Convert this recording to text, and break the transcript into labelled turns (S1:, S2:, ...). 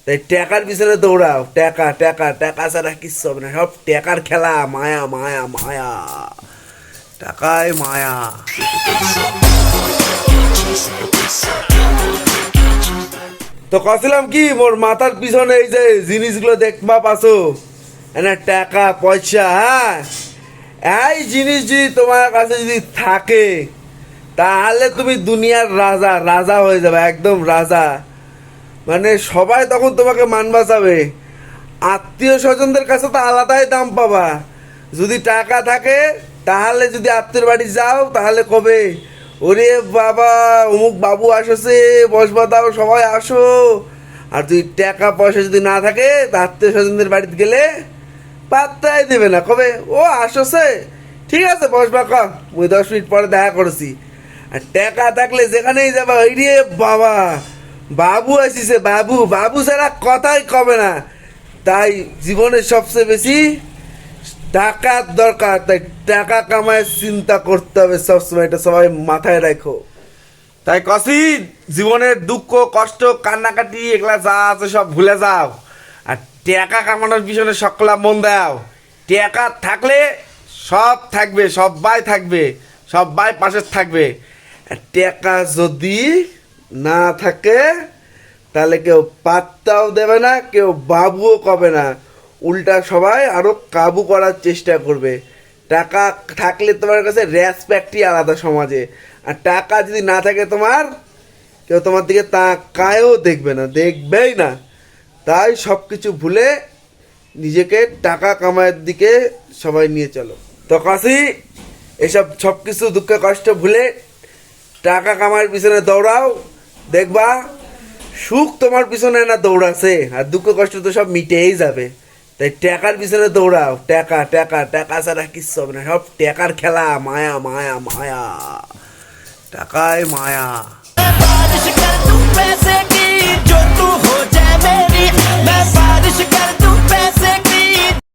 S1: তাই টাকার পিছনে দৌড়াও, টাকা টাকা টাকা ছাড়া কিচ্ছু হবে না, সব টাকার খেলা, মায়া মায়া মায়া, টাকায় মায়া। তো কছিলাম কি, মোর মাথার পিছনে এই যে জিনিসগুলো দেখবা পাছো, না টাকা পয়সা, হ্যাঁ এই জিনিস যদি তোমার কাছে যদি থাকে তাহলে তুমি দুনিয়ার রাজা, রাজা হয়ে যাবে, একদম রাজা। মানে সবাই তখন তোমাকে মান বাঁচাবে। আত্মীয় স্বজনদের কাছে তো আলাদাই দাম পাবা। যদি টাকা থাকে তাহলে যদি আত্মীয় বাড়ি যাও তাহলে কবে, ওরে বাবা অমুক বাবু আসছে, বসবা দাও সবাই আসো। আর যদি টাকা পয়সা যদি না থাকে তা আত্মীয় স্বজনদের বাড়িতে গেলে পাত্তাই দেবে না, কবে ও আসছে, ঠিক আছে বসবা, ওই 10 মিনিট পরে দেখা করেছি। আর টাকা থাকলে যেখানেই যাবা ওই রে বাবা বাবু আসিছে, বাবু বাবু ছাড়া কথাই কবে না। তাই জীবনের সবচেয়ে বেশি টাকার দরকার, তাই টাকা কামায় চিন্তা করতে হবে সবসময়, এটা সবাই মাথায় রাখো। তাই কসি, জীবনের দুঃখ কষ্ট কান্নাকাটি এগুলা যা আছে সব ভুলে যাও, আর টাকা কামানোর পিছনে সকলা মন দাও। টাকা থাকলে সব থাকবে, সবাই থাকবে, সবাই পাশে থাকবে। আর টাকা যদি না থাকে তাহলে কেউ পাত্তাও দেবে না, কেউ বাবুও কবে না, উল্টা সবাই আরো কাবু করার চেষ্টা করবে। টাকা থাকলে তোমার কাছে রেসপেক্টই আলাদা সমাজে, আর টাকা যদি না থাকে তোমার, কেউ তোমার দিকে তাকায়ও দেখবে না, দেখবেই না। তাই সব কিছু ভুলে নিজেকে টাকা কামাইয়ের দিকে সবাই নিয়ে চলো। তো কাশি, এসব সব কিছু দুঃখ কষ্ট ভুলে টাকা কামাইয়ের পিছনে দৌড়াও, দেখবা সুখ তোমার পিছনে না দৌড়াছে, আর দুঃখ কষ্ট তো সব মিটেই যাবে। তাই টাকার পিছনে দৌড়াও, টাকা টাকা টাকা ছাড়া কিচ্ছু হবে না, সব টাকার খেলা, মায়া মায়া মায়া, টাকায় মায়া।